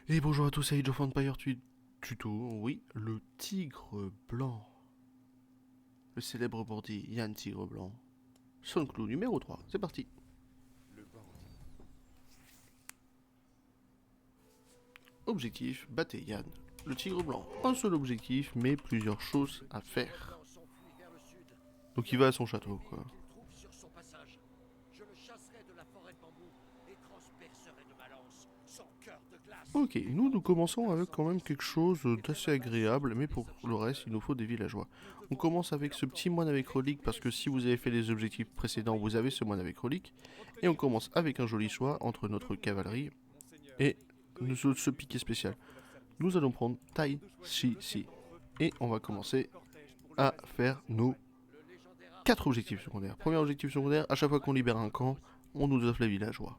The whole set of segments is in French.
Et bonjour à tous, c'est Age of Empire Tuto. Oui, le tigre blanc. Le célèbre bandit Yann Tigre Blanc. Son clou numéro 3, c'est parti. Objectif, battez Yann. Le tigre blanc. Un seul objectif, mais plusieurs choses à faire. Donc il va à son château, quoi. Ok, nous commençons avec quand même quelque chose d'assez agréable, mais pour le reste, il nous faut des villageois. On commence avec ce petit moine avec relique, parce que si vous avez fait les objectifs précédents, vous avez ce moine avec relique. Et on commence avec un joli choix entre notre cavalerie et ce piqué spécial. Nous allons prendre Tai Chi Si. Et on va commencer à faire nos 4 objectifs secondaires. Premier objectif secondaire, à chaque fois qu'on libère un camp, on nous offre les villageois.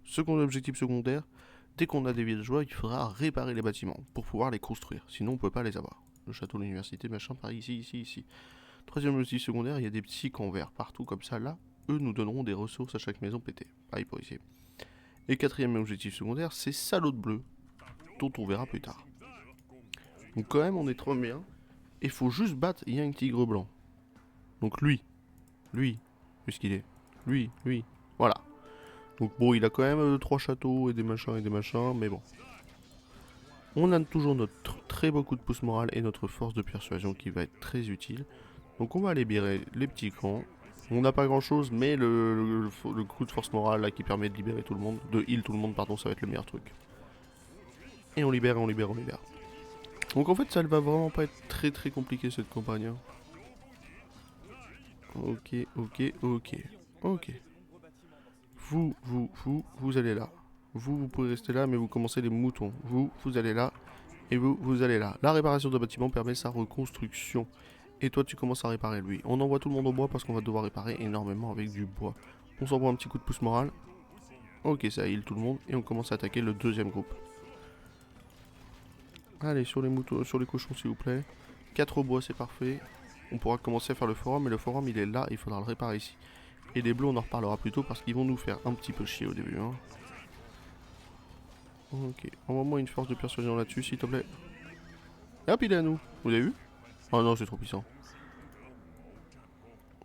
Second objectif secondaire, dès qu'on a des villageois, il faudra réparer les bâtiments pour pouvoir les construire. Sinon, on ne peut pas les avoir. Le château, l'université, machin, par ici, ici, ici. Troisième objectif secondaire, il y a des petits camps verts partout comme ça. Là, eux nous donneront des ressources à chaque maison pétée. Pareil pour ici. Et quatrième objectif secondaire, c'est Salaud de Bleu, dont on verra plus tard. Donc quand même, on est trop bien. Il faut juste battre Yang Tigre Blanc. Donc lui, puisqu'il est. Lui. Voilà. Donc bon, il a quand même 3 châteaux et des machins, mais bon. On a toujours notre très beau coup de pouce moral et notre force de persuasion qui va être très utile. Donc on va libérer les petits camps. On n'a pas grand chose, mais le coup de force morale là, qui permet de libérer tout le monde, de heal tout le monde, pardon, ça va être le meilleur truc. Et on libère. Donc en fait, ça ne va vraiment pas être très compliqué cette campagne. Hein. Ok. Vous allez là. Vous pouvez rester là, mais vous commencez les moutons. Vous allez là. Et vous allez là. La réparation de bâtiment permet sa reconstruction. Et toi, tu commences à réparer lui. On envoie tout le monde au bois parce qu'on va devoir réparer énormément avec du bois. On s'envoie un petit coup de pouce moral. Ok, ça heal tout le monde. Et on commence à attaquer le deuxième groupe. Allez, sur les moutons, sur les cochons, s'il vous plaît. 4 au bois, c'est parfait. On pourra commencer à faire le forum, mais le forum, il est là. Il faudra le réparer ici. Et les bleus, on en reparlera plus tôt parce qu'ils vont nous faire un petit peu chier au début. Hein. Ok, envoie-moi une force de persuasion là-dessus, s'il te plaît. Et hop, il est à nous. Vous l'avez vu? Oh non, c'est trop puissant.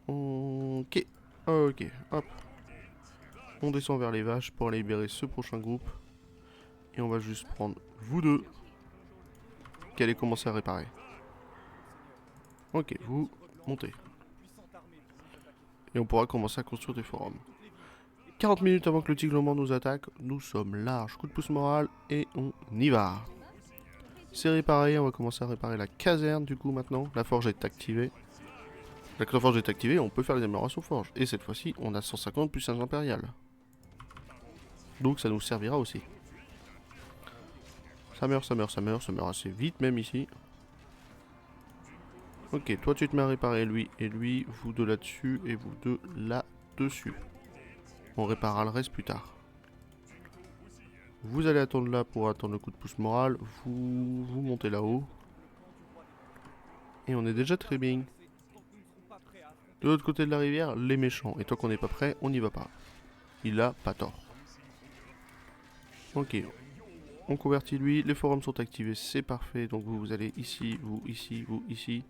Ok, hop. On descend vers les vaches pour aller libérer ce prochain groupe. Et on va juste prendre vous deux qui allez commencer à réparer. Ok, vous montez. Et on pourra commencer à construire des forums. 40 minutes avant que le tigre nous attaque, nous sommes large. Coup de pouce moral et on y va. C'est réparé, on va commencer à réparer la caserne du coup maintenant. La forge est activée. La forge est activée, on peut faire les améliorations forge. Et cette fois-ci, on a 150 plus 5 impérial. Donc ça nous servira aussi. Ça meurt assez vite même ici. Ok, toi tu te mets à réparer lui et lui, vous deux là-dessus et vous deux là-dessus. On réparera le reste plus tard. Vous allez attendre là pour attendre le coup de pouce moral. Vous montez là-haut. Et on est déjà très bien. De l'autre côté de la rivière, les méchants. Et tant qu'on n'est pas prêt, on n'y va pas. Il a pas tort. Ok. On convertit lui. Les forums sont activés. C'est parfait. Donc vous allez ici, vous ici.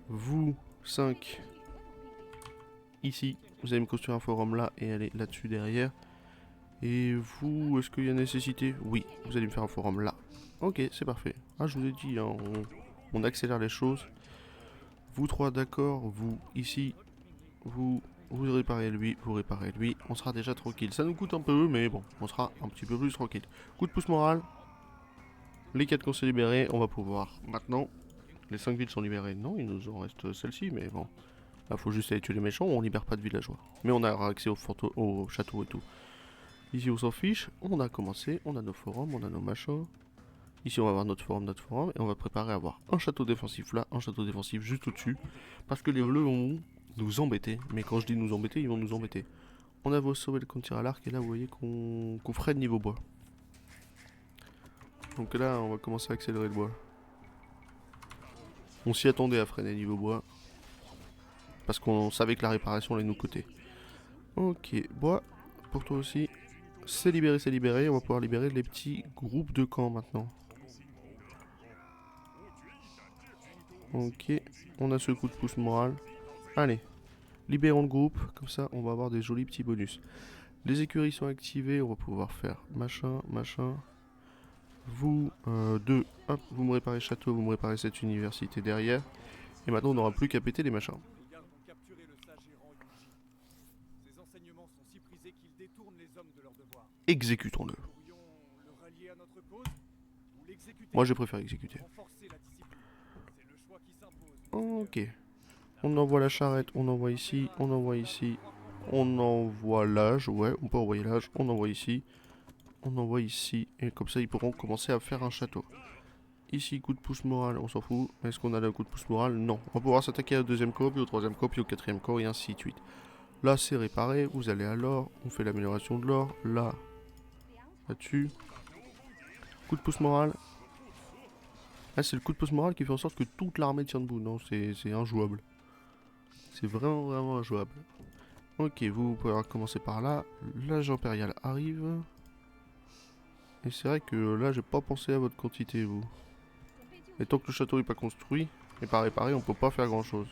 Vous 5 ici. Vous allez me construire un forum là et aller là-dessus derrière. Et vous, est-ce qu'il y a nécessité? Oui, vous allez me faire un forum là. Ok, c'est parfait. Ah, je vous ai dit, hein, on accélère les choses. Vous trois, d'accord. Vous, ici. Vous réparez lui, vous réparez lui. On sera déjà tranquille. Ça nous coûte un peu, mais bon, on sera un petit peu plus tranquille. Coup de pouce moral. Les 4 qu'on s'est libérés, on va pouvoir. Maintenant, les 5 villes sont libérées. Non, il nous en reste celle-ci, mais bon. Là, faut juste aller tuer les méchants, on libère pas de villageois. Mais on a accès au château et tout. Ici, on s'en fiche. On a commencé, on a nos forums, on a nos machins. Ici, on va avoir notre forum, et on va préparer à avoir un château défensif là, un château défensif juste au-dessus. Parce que les bleus vont nous embêter. Mais quand je dis nous embêter, ils vont nous embêter. On a sauvé le tir à l'arc, et là, vous voyez qu'on freine niveau bois. Donc là, on va commencer à accélérer le bois. On s'y attendait à freiner niveau bois. Parce qu'on savait que la réparation allait nous coûter. Ok, bois, pour toi aussi. C'est libéré, c'est libéré. On va pouvoir libérer les petits groupes de camps maintenant. Ok, on a ce coup de pouce moral. Allez, libérons le groupe, comme ça on va avoir des jolis petits bonus. Les écuries sont activées, on va pouvoir faire machin, machin. Vous, deux, hop, vous me réparez le château, vous me réparez cette université derrière. Et maintenant on n'aura plus qu'à péter les machins. Exécutons-le. Moi je préfère exécuter. Ok. On envoie la charrette, on envoie ici, on envoie ici. On envoie l'âge, ouais, on peut envoyer l'âge, on envoie ici. On envoie ici, et comme ça ils pourront commencer à faire un château. Ici, coup de pouce moral, on s'en fout. Est-ce qu'on a le coup de pouce moral? Non. On va pouvoir s'attaquer au deuxième corps, puis au troisième corps, puis au quatrième corps, et ainsi de suite. Là, c'est réparé. Vous allez à l'or. On fait l'amélioration de l'or. Là. Là-dessus. Coup de pouce moral. Ah, c'est le coup de pouce moral qui fait en sorte que toute l'armée tient debout. Non, c'est injouable. C'est vraiment, vraiment injouable. Ok, vous pouvez commencer par là. L'âge impérial arrive. Et c'est vrai que là, j'ai pas pensé à votre quantité, vous. Et tant que le château n'est pas construit et pas réparé, on peut pas faire grand chose.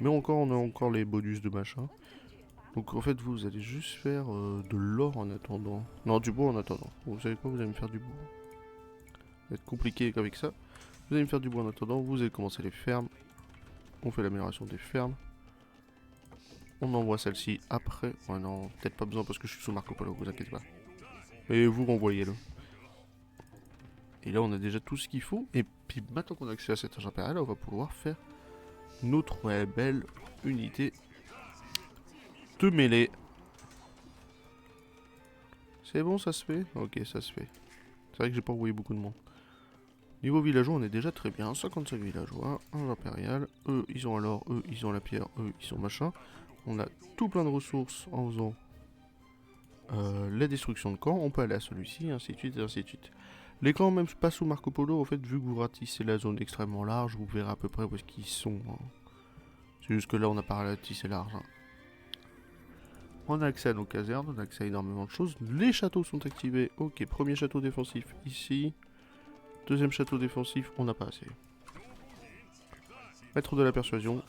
Mais encore, on a encore les bonus de machin. Donc en fait, vous allez juste faire de l'or en attendant. Non, du bois en attendant. Vous savez quoi? Vous allez me faire du bois. Ça va être compliqué avec ça. Vous allez me faire du bois en attendant. Vous allez commencer les fermes. On fait l'amélioration des fermes. On envoie celle-ci après. Ouais, non, peut-être pas besoin parce que je suis sous Marco Polo, vous inquiétez pas. Et vous renvoyez-le. Et là, on a déjà tout ce qu'il faut. Et puis maintenant qu'on a accès à cet argent impérial, on va pouvoir faire notre belle unité de mêlée. C'est bon, ça se fait? Ok, ça se fait. C'est vrai que j'ai pas envoyé beaucoup de monde. Niveau villageois, on est déjà très bien. 55 villageois, un impérial. Eux, ils ont l'or, eux, ils ont la pierre, eux, ils ont machin. On a tout plein de ressources en faisant la destruction de camps. On peut aller à celui-ci, ainsi de suite, et ainsi de suite. Les camps, même pas sous Marco Polo, en fait, vu que vous ratissez la zone extrêmement large, vous verrez à peu près où est-ce qu'ils sont. Hein. C'est juste que là, on n'a pas ratissé large. Hein. On a accès à nos casernes, on a accès à énormément de choses. Les châteaux sont activés. Ok, premier château défensif ici. Deuxième château défensif, on n'a pas assez. Maître de la persuasion.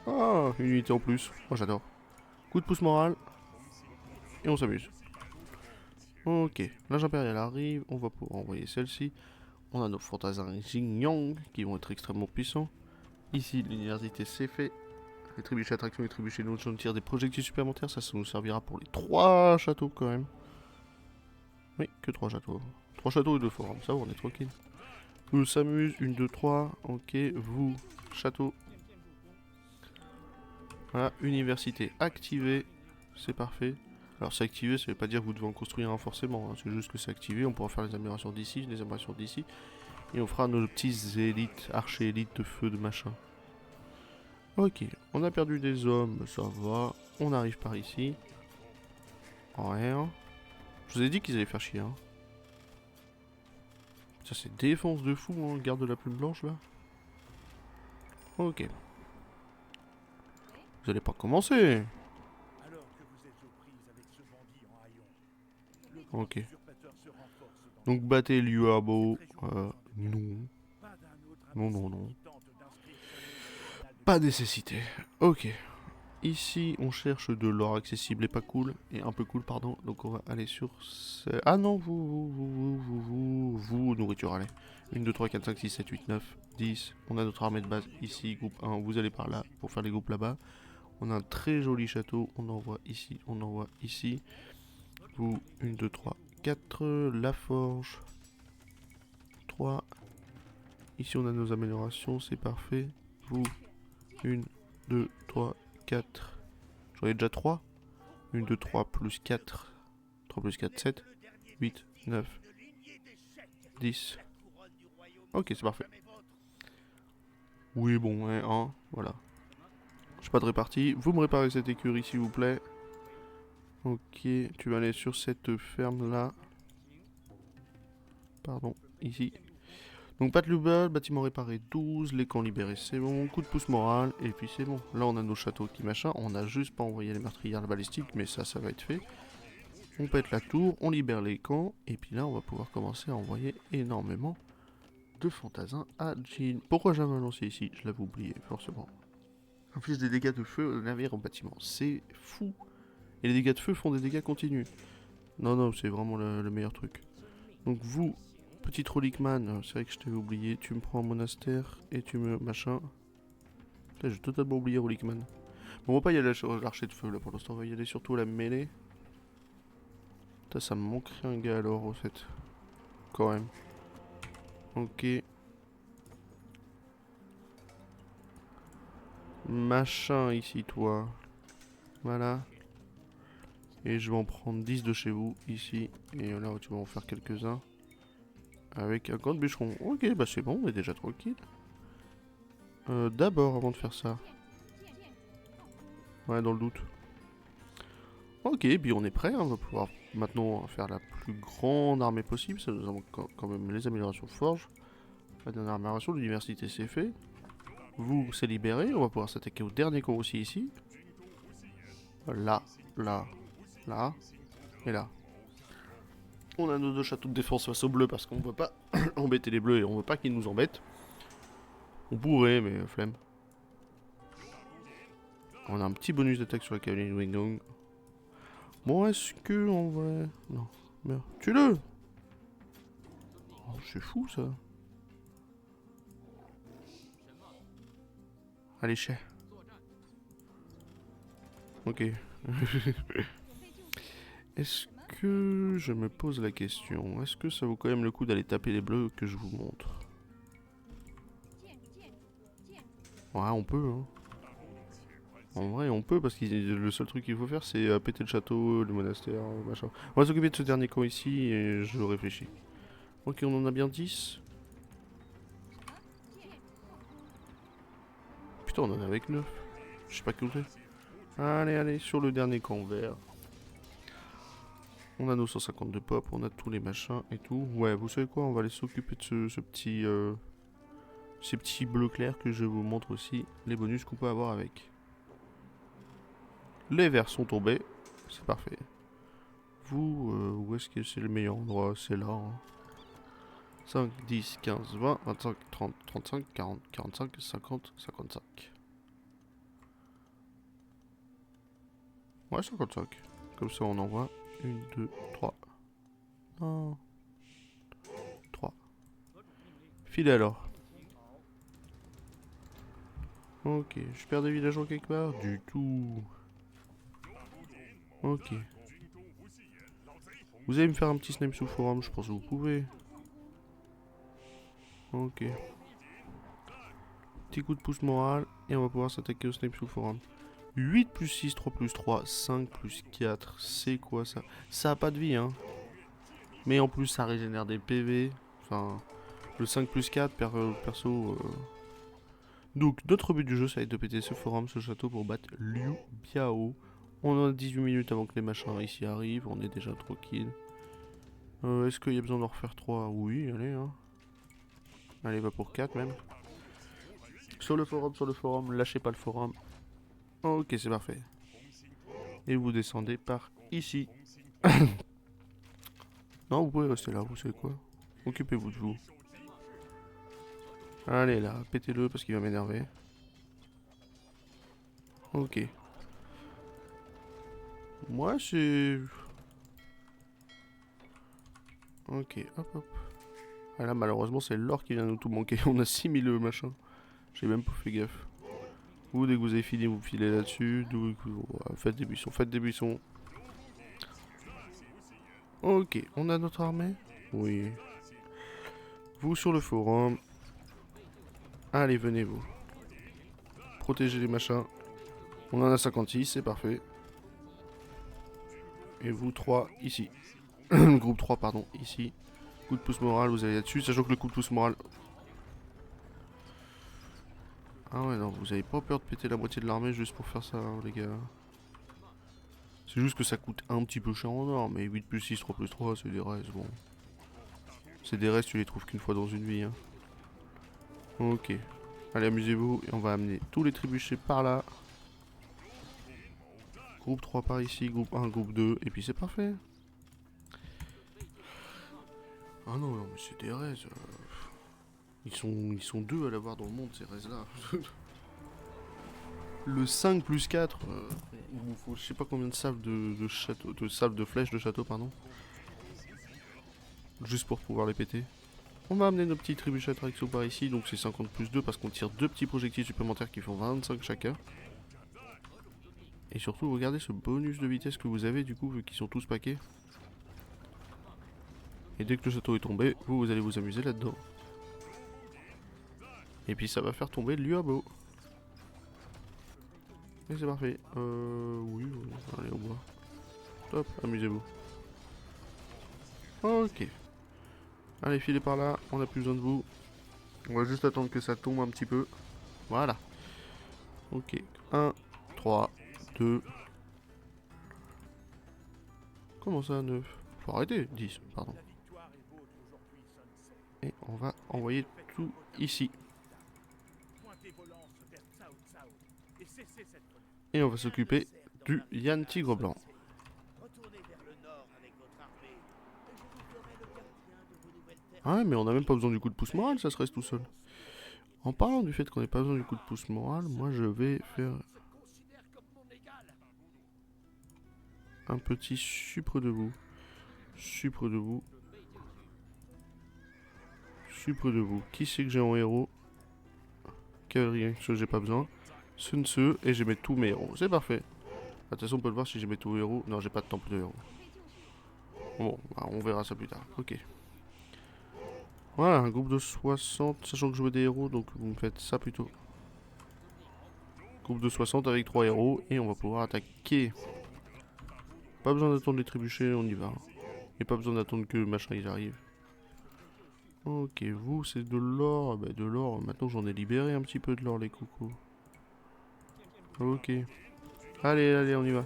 Ah, une unité en plus. Moi j'adore. Coup de pouce moral. Et on s'amuse. Ok, l'âge impérial arrive. On va pouvoir envoyer celle-ci. On a nos fantassins Xinjiang qui vont être extrêmement puissants. Ici, l'université c'est fait. Les trébuchets attraction et trébuchets nous tirent des projectiles supplémentaires. Ça nous servira pour les 3 châteaux quand même. Oui, que 3 châteaux. 3 châteaux et 2 forts. Ça va, on est tranquille. On s'amuse. 1, 2, 3. Ok, vous, château. Voilà, université activée. C'est parfait. Alors c'est activé, ça veut pas dire que vous devez en construire un forcément. Hein. C'est juste que c'est activé. On pourra faire les améliorations d'ici, les améliorations d'ici. Et on fera nos petits élites, archers élites de feu de machin. Ok, on a perdu des hommes, ça va. On arrive par ici. Rien. Je vous ai dit qu'ils allaient faire chier. Hein. Ça c'est défense de fou, hein. Garde de la plume blanche là. Ok. Vous allez pas commencer. Ok. Donc battez l'Uabo. Non. Non, non, non. Pas nécessité. Ok. Ici, on cherche de l'or accessible et pas cool. Et un peu cool, pardon. Donc on va aller sur... Ah non, vous, nourriture, allez. 1, 2, 3, 4, 5, 6, 7, 8, 9, 10. On a notre armée de base ici, groupe 1. Vous allez par là pour faire les groupes là-bas. On a un très joli château. On envoie ici, on envoie ici. Vous, 1, 2, 3, 4. La forge. 3. Ici, on a nos améliorations, c'est parfait. Vous, 1, 2, 3, 4. J'en ai déjà 3. 1, 2, 3, plus 4. 3 plus 4, 7. 8, 9, 10. Ok, c'est parfait. Oui, bon, ouais, 1, voilà. J'ai pas de répartie. Vous me réparez cette écurie, s'il vous plaît. Ok, tu vas aller sur cette ferme-là. Pardon, ici. Donc pas de Lubal, bâtiment réparé 12, les camps libérés c'est bon, coup de pouce moral, et puis c'est bon. Là on a nos châteaux qui machin, on a juste pas envoyé les meurtrières balistiques, mais ça va être fait. On pète la tour, on libère les camps, et puis là on va pouvoir commencer à envoyer énormément de fantassins à Jean. Pourquoi j'avais un lancier ici? Je l'avais oublié, forcément. Inflige des dégâts de feu au navire au bâtiment, c'est fou. Et les dégâts de feu font des dégâts continus. Non, non, c'est vraiment le meilleur truc. Donc vous, petit Rollickman, c'est vrai que je t'avais oublié, tu me prends un monastère et tu me machin. Là, j'ai totalement oublié Rollickman. Bon, on va pas y aller à l'archer de feu là pour l'instant, on va y aller surtout à la mêlée. Putain, ça me manquerait un gars alors, au fait. Quand même. Ok. Machin ici, toi. Voilà. Et je vais en prendre 10 de chez vous, ici. Et là, tu vas en faire quelques-uns. Avec un camp de bûcheron. Ok, bah c'est bon, on est déjà tranquille. D'abord, avant de faire ça. Ouais, dans le doute. Ok, puis on est prêt, hein, on va pouvoir maintenant faire la plus grande armée possible. Ça nous a quand même les améliorations de forge. La dernière amélioration, l'université c'est fait. Vous, c'est libéré, on va pouvoir s'attaquer au dernier camp aussi ici. Là, là, là, et là. On a nos deux châteaux de défense face aux bleus parce qu'on ne veut pas embêter les bleus et on veut pas qu'ils nous embêtent. On pourrait, mais flemme. On a un petit bonus d'attaque sur la cavalerie Wingdong. Bon, est-ce que on va... Non, merde. Tue-le! Oh, c'est fou ça. Allez, chais. Ok. Est-ce que je me pose la question, est-ce que ça vaut quand même le coup d'aller taper les bleus que je vous montre? Ouais, on peut, hein. En vrai, on peut, parce que le seul truc qu'il faut faire, c'est péter le château, le monastère, machin. On va s'occuper de ce dernier camp ici, et je réfléchis. Ok, on en a bien 10. Putain, on en a avec 9. Je sais pas compter. Allez, allez, sur le dernier camp vert. On a nos 152 pop, on a tous les machins et tout. Ouais, vous savez quoi, on va aller s'occuper de ce petit... ces petits bleus clairs que je vous montre aussi. Les bonus qu'on peut avoir avec. Les verts sont tombés. C'est parfait. Vous, où est-ce que c'est le meilleur endroit? C'est là. Hein. 5, 10, 15, 20, 25, 30, 35, 40, 45, 50, 55. Ouais, 55. Comme ça, on envoie 1, 2, 3. Non. 3. Filez alors. Ok, je perds des villageois quelque part? Du tout. Ok. Vous allez me faire un petit snipe sous forum, je pense que vous pouvez. Ok. Petit coup de pouce moral, et on va pouvoir s'attaquer au snipe sous forum. 8 plus 6, 3 plus 3, 5 plus 4, c'est quoi ça? Ça a pas de vie, hein. Mais en plus, ça régénère des PV. Enfin, le 5 plus 4, perso... Donc, notre but du jeu, ça va être de péter ce forum, ce château, pour battre Liu Biao. On a 18 minutes avant que les machins ici arrivent, on est déjà tranquille. Est-ce qu'il y a besoin d'en refaire 3? Oui, allez, hein. Allez, va pour 4 même. Sur le forum, lâchez pas le forum. Ok, c'est parfait. Et vous descendez par ici. Non, vous pouvez rester là, vous savez quoi. Occupez-vous de vous. Allez là, pétez-le parce qu'il va m'énerver. Ok. Moi, c'est... Ok, hop hop. Ah là, malheureusement, c'est l'or qui vient de nous tout manquer. On a 6000 machin. J'ai même pas fait gaffe. Vous, dès que vous avez fini, vous filez là-dessus. Faites des buissons, faites des buissons. Ok, on a notre armée? Oui. Vous sur le forum. Allez, venez vous. Protégez les machins. On en a 56, c'est parfait. Et vous 3 ici. Groupe 3, pardon, ici. Coup de pouce moral, vous allez là-dessus, sachant que le coup de pouce moral... Ah ouais, non, vous avez pas peur de péter la moitié de l'armée juste pour faire ça, hein, les gars. C'est juste que ça coûte un petit peu cher en or, mais 8 plus 6, 3 plus 3, c'est des restes, bon. C'est des restes, tu les trouves qu'une fois dans une vie, hein. Ok. Allez, amusez-vous. Et on va amener tous les trébuchets par là. Groupe 3 par ici, groupe 1, groupe 2. Et puis c'est parfait. Ah non, non, mais c'est des raises. Ils sont deux à l'avoir dans le monde, ces raises-là. Le 5 plus 4, il vous faut je sais pas combien de sables de château, de sables de flèches de château, pardon. Juste pour pouvoir les péter. On va amener nos petits trébuchets Traxo par ici, donc c'est 50 plus 2 parce qu'on tire deux petits projectiles supplémentaires qui font 25 chacun. Et surtout, regardez ce bonus de vitesse que vous avez du coup, vu qu'ils sont tous paquets. Et dès que le château est tombé, vous allez vous amuser là-dedans. Et puis ça va faire tomber l'Uabo. Et c'est parfait. Oui, allez, au bois. Top, amusez-vous. Ok. Allez, filez par là, on n'a plus besoin de vous. On va juste attendre que ça tombe un petit peu. Voilà. Ok. 1, 3, 2. Comment ça, 9? Faut arrêter, 10, pardon. Et on va envoyer tout ici. Et on va s'occuper du Yann Tigre Blanc. Ah ouais, mais on n'a même pas besoin du coup de pouce moral, ça se reste tout seul. En parlant du fait qu'on n'ait pas besoin du coup de pouce moral, moi je vais faire un petit supre de vous. Supre de vous. Supre de vous. Qui c'est que j'ai en héros? Cavalier, ce j'ai pas besoin. Sun Tzu, et j'ai mis tous mes héros. C'est parfait. De toute façon, on peut le voir si j'ai mis tous les héros. Non, j'ai pas de temple de héros. Bon, bah, on verra ça plus tard. Ok. Voilà, un groupe de 60, sachant que je veux des héros, donc vous me faites ça plutôt. Groupe de 60 avec 3 héros, et on va pouvoir attaquer. Pas besoin d'attendre les trébuchets, on y va. Et pas besoin d'attendre que machin ils arrivent. Ok, vous c'est de l'or. Bah, de l'or, maintenant j'en ai libéré un petit peu de l'or, les coucous. Ok. Allez, allez, on y va.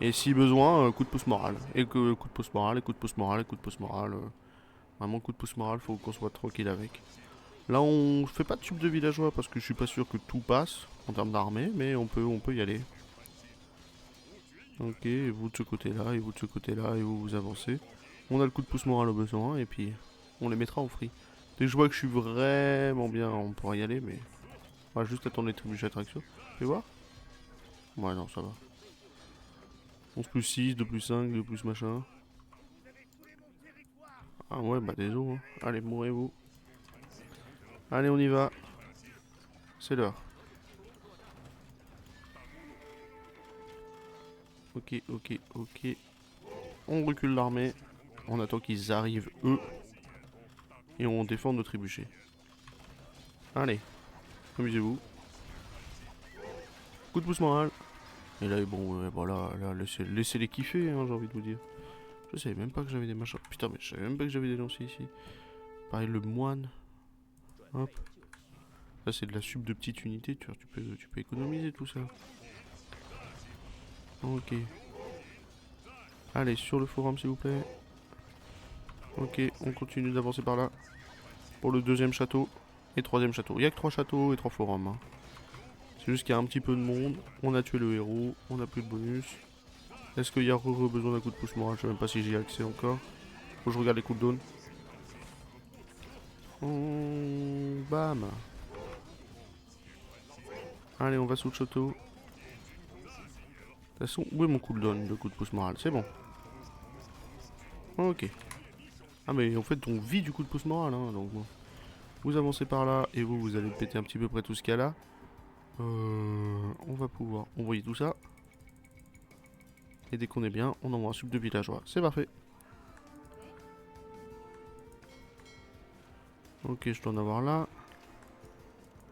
Et si besoin, coup de pouce moral. Et que coup de pouce moral, et coup de pouce moral, et coup de pouce moral. Vraiment coup de pouce moral, faut qu'on soit tranquille avec. Là on fait pas de tube de villageois parce que je suis pas sûr que tout passe en termes d'armée, mais on peut y aller. Ok, et vous de ce côté-là, et vous de ce côté-là, et vous avancez. On a le coup de pouce moral au besoin, et puis on les mettra en free. Dès que je vois que je suis vraiment bien, on pourra y aller, mais... On va juste attendre les trébuchets d'attraction. Fais voir. Ouais, non, ça va. 11 plus 6, 2 plus 5, 2 plus machin. Ah ouais, bah désolé. Hein. Allez, mourrez-vous. Allez, on y va. C'est l'heure. Ok, ok, ok. On recule l'armée. On attend qu'ils arrivent, eux. Et on défend nos trébuchets. Allez, amusez-vous. Coup de pouce moral. Et là, bon, voilà, là, laissez-les kiffer, hein, j'ai envie de vous dire. Je savais même pas que j'avais des machins. Putain, mais je savais même pas que j'avais des lanciers ici. Pareil, le moine. Hop. Ça, c'est de la sub de petite unité, tu vois, tu peux économiser tout ça. Ok. Allez, sur le forum, s'il vous plaît. Ok, on continue d'avancer par là. Pour le deuxième château et troisième château. Il n'y a que 3 châteaux et 3 forums. Hein. C'est juste qu'il y a un petit peu de monde. On a tué le héros, on a plus de bonus. Est-ce qu'il y a besoin d'un coup de pouce moral? Je sais même pas si j'y ai accès encore. Faut que je regarde les cooldowns. Bam. Allez, on va sous le château. De toute façon, où est mon cooldown de coup de pouce moral? C'est bon. Ok. Ah mais en fait on vit du coup de pouce moral hein, donc bon. Vous avancez par là et vous allez péter un petit peu près tout ce qu'il y a là. On va pouvoir envoyer tout ça. Et dès qu'on est bien, on envoie un sub de villageois. C'est parfait. Ok, je dois en avoir là.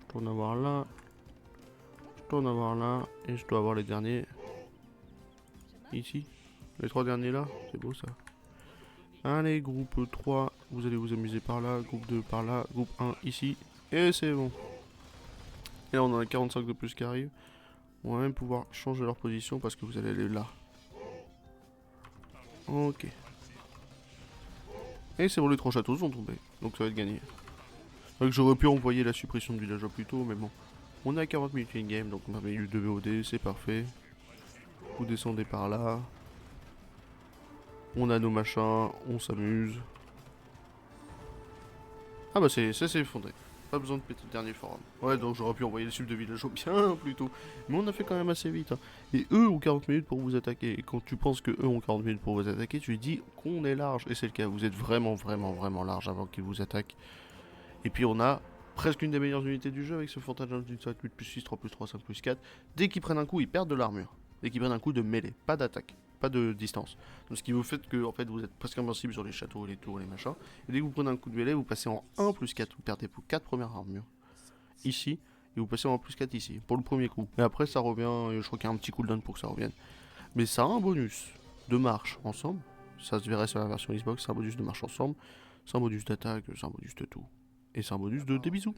Je dois en avoir là. Je dois en avoir là. Et je dois avoir les derniers. Ici. Les 3 derniers là. C'est beau ça. Allez, groupe 3, vous allez vous amuser par là. Groupe 2 par là. Groupe 1 ici. Et c'est bon. Et là, on en a 45 de plus qui arrivent. On va même pouvoir changer leur position parce que vous allez aller là. Ok. Et c'est bon, les 3 châteaux sont tombés. Donc ça va être gagné. C'est vrai que j'aurais pu envoyer la suppression de villageois plus tôt, mais bon. On est à 40 minutes in-game, donc on a eu 2 VOD, c'est parfait. Vous descendez par là. On a nos machins, on s'amuse. Ah bah ça s'est effondré. Pas besoin de péter le dernier forum. Ouais, donc j'aurais pu envoyer le sub de villageois bien plus tôt. Mais on a fait quand même assez vite. Hein. Et eux ont 40 minutes pour vous attaquer. Et quand tu penses que eux ont 40 minutes pour vous attaquer, tu dis qu'on est large. Et c'est le cas, vous êtes vraiment, vraiment, vraiment large avant qu'ils vous attaquent. Et puis on a presque une des meilleures unités du jeu avec ce fantasme d'une 7, 8 plus 6, 3 plus 3, 5 plus 4. Dès qu'ils prennent un coup, ils perdent de l'armure. Dès qu'ils prennent un coup de mêlée, pas d'attaque, pas de distance. Donc ce qui vous fait que en fait, vous êtes presque invincible sur les châteaux, les tours, les machins. Et dès que vous prenez un coup de mêlée, vous passez en 1 plus 4. Vous perdez vos 4 premières armures ici. Et vous passez en 1 plus 4 ici, pour le premier coup. Et après ça revient, je crois qu'il y a un petit cooldown pour que ça revienne. Mais ça a un bonus de marche ensemble. Ça se verrait sur la version Xbox, c'est un bonus de marche ensemble. C'est un bonus d'attaque, c'est un bonus de tout. Et c'est un bonus de des bisous.